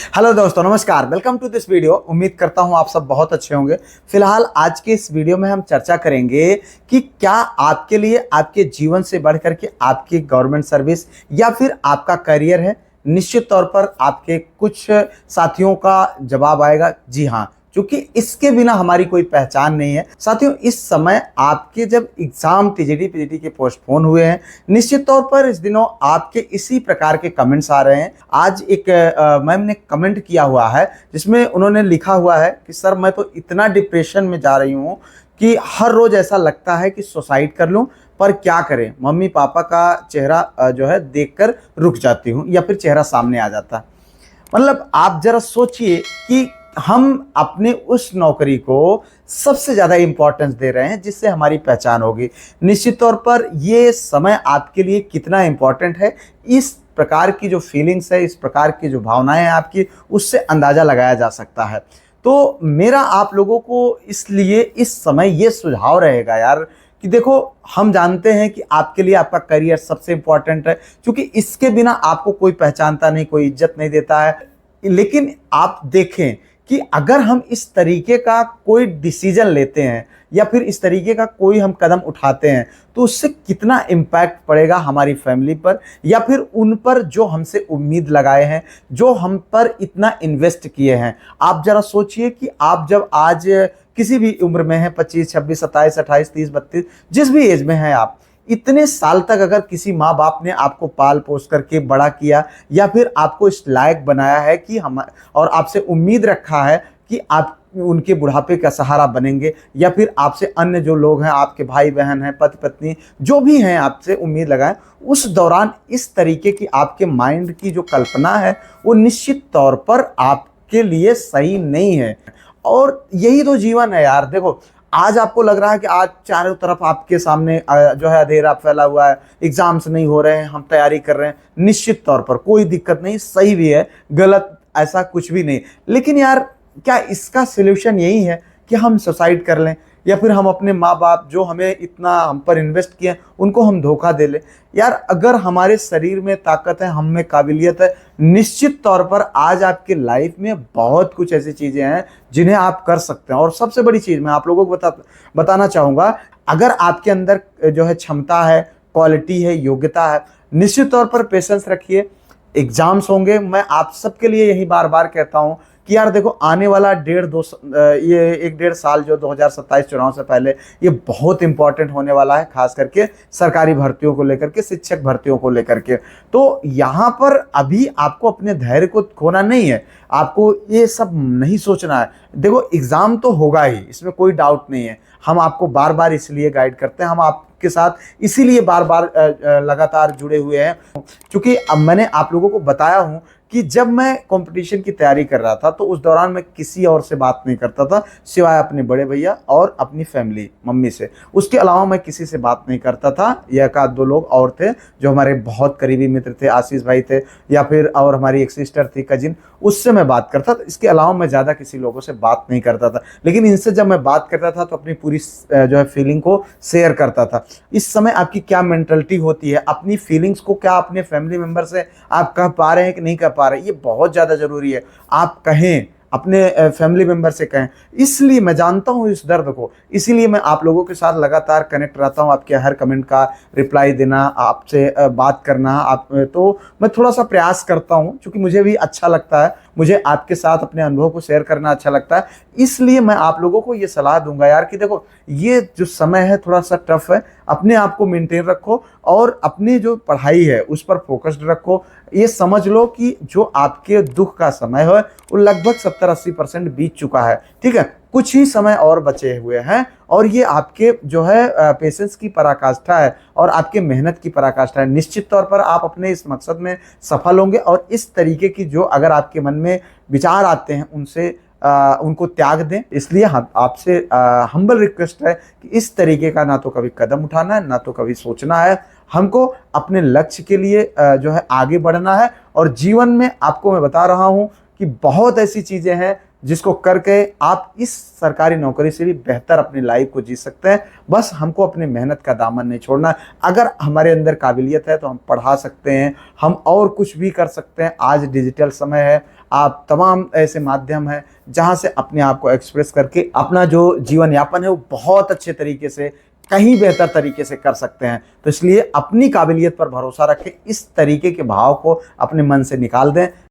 Hello दोस्तों, नमस्कार। Welcome to this video. उम्मीद करता हूं आप सब बहुत अच्छे होंगे। फिलहाल आज के इस वीडियो में हम चर्चा करेंगे कि क्या आपके लिए आपके जीवन से बढ़कर के आपकी गवर्नमेंट सर्विस या फिर आपका करियर है। निश्चित तौर पर आपके कुछ साथियों का जवाब आएगा जी हाँ, क्योंकि इसके बिना हमारी कोई पहचान नहीं है। साथियों, इस समय आपके जब एग्जाम टीजीटी पीजीटी के पोस्टपोन हुए हैं, निश्चित तौर पर इस दिनों आपके इसी प्रकार के कमेंट्स आ रहे हैं। आज एक मैम ने कमेंट किया हुआ है जिसमें उन्होंने लिखा हुआ है कि सर, मैं तो इतना डिप्रेशन में जा रही हूँ कि हर रोज ऐसा लगता है कि सुसाइड कर लूं, पर क्या करें, मम्मी पापा का चेहरा जो है देखकर रुक जाती हूँ या फिर चेहरा सामने आ जाता है। मतलब आप जरा सोचिए कि हम अपने उस नौकरी को सबसे ज्यादा इंपॉर्टेंस दे रहे हैं जिससे हमारी पहचान होगी। निश्चित तौर पर ये समय आपके लिए कितना इंपॉर्टेंट है, इस प्रकार की जो फीलिंग्स है, इस प्रकार की जो भावनाएं हैं आपकी, उससे अंदाजा लगाया जा सकता है। तो मेरा आप लोगों को इसलिए इस समय ये सुझाव रहेगा यार कि देखो, हम जानते हैं कि आपके लिए आपका करियर सबसे इंपॉर्टेंट है, क्योंकि इसके बिना आपको कोई पहचानता नहीं, कोई इज्जत नहीं देता है। लेकिन आप देखें कि अगर हम इस तरीके का कोई डिसीजन लेते हैं या फिर इस तरीके का कोई हम कदम उठाते हैं, तो उससे कितना इम्पैक्ट पड़ेगा हमारी फैमिली पर या फिर उन पर जो हमसे उम्मीद लगाए हैं, जो हम पर इतना इन्वेस्ट किए हैं। आप जरा सोचिए कि आप जब आज किसी भी उम्र में हैं, 25, 26, 27, 28, 30, 32, जिस भी एज में हैं आप, इतने साल तक अगर किसी माँ बाप ने आपको पाल पोस करके बड़ा किया या फिर आपको इस लायक बनाया है कि हम, और आपसे उम्मीद रखा है कि आप उनके बुढ़ापे का सहारा बनेंगे, या फिर आपसे अन्य जो लोग हैं, आपके भाई बहन हैं, पति पत्नी जो भी हैं, आपसे उम्मीद लगाएं, उस दौरान इस तरीके की आपके माइंड की जो कल्पना है वो निश्चित तौर पर आपके लिए सही नहीं है। और यही तो जीवन है यार। देखो, आज आपको लग रहा है कि आज चारों तरफ आपके सामने जो है अंधेरा फैला हुआ है, एग्जाम्स नहीं हो रहे हैं, हम तैयारी कर रहे हैं। निश्चित तौर पर कोई दिक्कत नहीं, सही भी है, गलत ऐसा कुछ भी नहीं। लेकिन यार, क्या इसका सलूशन यही है कि हम सुसाइड कर लें या फिर हम अपने माँ बाप जो हमें इतना हम पर इन्वेस्ट किए उनको हम धोखा दे लें? यार, अगर हमारे शरीर में ताकत है, हम में काबिलियत है, निश्चित तौर पर आज आपके लाइफ में बहुत कुछ ऐसी चीज़ें हैं जिन्हें आप कर सकते हैं। और सबसे बड़ी चीज़ मैं आप लोगों को बताना चाहूँगा, अगर आपके अंदर जो है क्षमता है, क्वालिटी है, योग्यता है, निश्चित तौर पर पेशेंस रखिए। एग्जाम्स होंगे, मैं आप सबके लिए यही बार बार कहता हूँ कि यार देखो, आने वाला ये 1-1.5 साल जो 2027 चुनाव से पहले, ये बहुत इंपॉर्टेंट होने वाला है, खास करके सरकारी भर्तियों को लेकर के, शिक्षक भर्तियों को लेकर के। तो यहाँ पर अभी आपको अपने धैर्य को खोना नहीं है, आपको ये सब नहीं सोचना है। देखो, एग्जाम तो होगा ही, इसमें कोई डाउट नहीं है। हम आपको बार बार इसलिए गाइड करते हैं, हम आपके साथ इसीलिए बार बार लगातार जुड़े हुए हैं, क्योंकि अब मैंने आप लोगों को बताया हूं कि जब मैं कंपटीशन की तैयारी कर रहा था तो उस दौरान मैं किसी और से बात नहीं करता था सिवाय अपने बड़े भैया और अपनी फैमिली, मम्मी से। उसके अलावा मैं किसी से बात नहीं करता था। या एक आध दो लोग और थे जो हमारे बहुत करीबी मित्र थे, आशीष भाई थे, या फिर और हमारी एक सिस्टर थी, कजिन, उससे मैं बात करता था। इसके अलावा मैं ज़्यादा किसी लोगों से बात नहीं करता था। लेकिन इनसे जब मैं बात करता था तो अपनी पूरी जो है फीलिंग को शेयर करता था। इस समय आपकी क्या मेंटलिटी होती है, अपनी फीलिंग्स को क्या अपने फैमिली मेम्बर से आप कह पा रहे हैं कि नहीं कह पा रहे, ये बहुत ज़्यादा ज़रूरी है। आप कहें, अपने फैमिली मेंबर से कहें। इसलिए मैं जानता हूँ इस दर्द को, इसीलिए मैं आप लोगों के साथ लगातार कनेक्ट रहता हूँ। आपके हर कमेंट का रिप्लाई देना, आपसे बात करना, आप तो मैं थोड़ा सा प्रयास करता हूँ, क्योंकि मुझे भी अच्छा लगता है, मुझे आपके साथ अपने अनुभव को शेयर करना अच्छा लगता है। इसलिए मैं आप लोगों को ये सलाह दूंगा यार कि देखो, ये जो समय है थोड़ा सा टफ है, अपने आप को मेंटेन रखो और अपनी जो पढ़ाई है उस पर फोकस्ड रखो। ये समझ लो कि जो आपके दुख का समय है वो लगभग 70-80% बीत चुका है, ठीक है। कुछ ही समय और बचे हुए हैं और ये आपके जो है पेशेंस की पराकाष्ठा है और आपके मेहनत की पराकाष्ठा है। निश्चित तौर पर आप अपने इस मकसद में सफल होंगे। और इस तरीके की जो अगर आपके मन में विचार आते हैं उनको त्याग दें। इसलिए आपसे हम्बल रिक्वेस्ट है कि इस तरीके का ना तो कभी कदम उठाना है, ना तो कभी सोचना है। हमको अपने लक्ष्य के लिए जो है आगे बढ़ना है। और जीवन में आपको मैं बता रहा हूं कि बहुत ऐसी चीजें हैं जिसको करके आप इस सरकारी नौकरी से भी बेहतर अपनी लाइफ को जी सकते हैं। बस हमको अपनी मेहनत का दामन नहीं छोड़ना। अगर हमारे अंदर काबिलियत है तो हम पढ़ा सकते हैं, हम और कुछ भी कर सकते हैं। आज डिजिटल समय है, आप तमाम ऐसे माध्यम हैं जहां से अपने आप को एक्सप्रेस करके अपना जो जीवन यापन है वो बहुत अच्छे तरीके से, कहीं बेहतर तरीके से कर सकते हैं। तो इसलिए अपनी काबिलियत पर भरोसा रखें, इस तरीके के भाव को अपने मन से निकाल दें।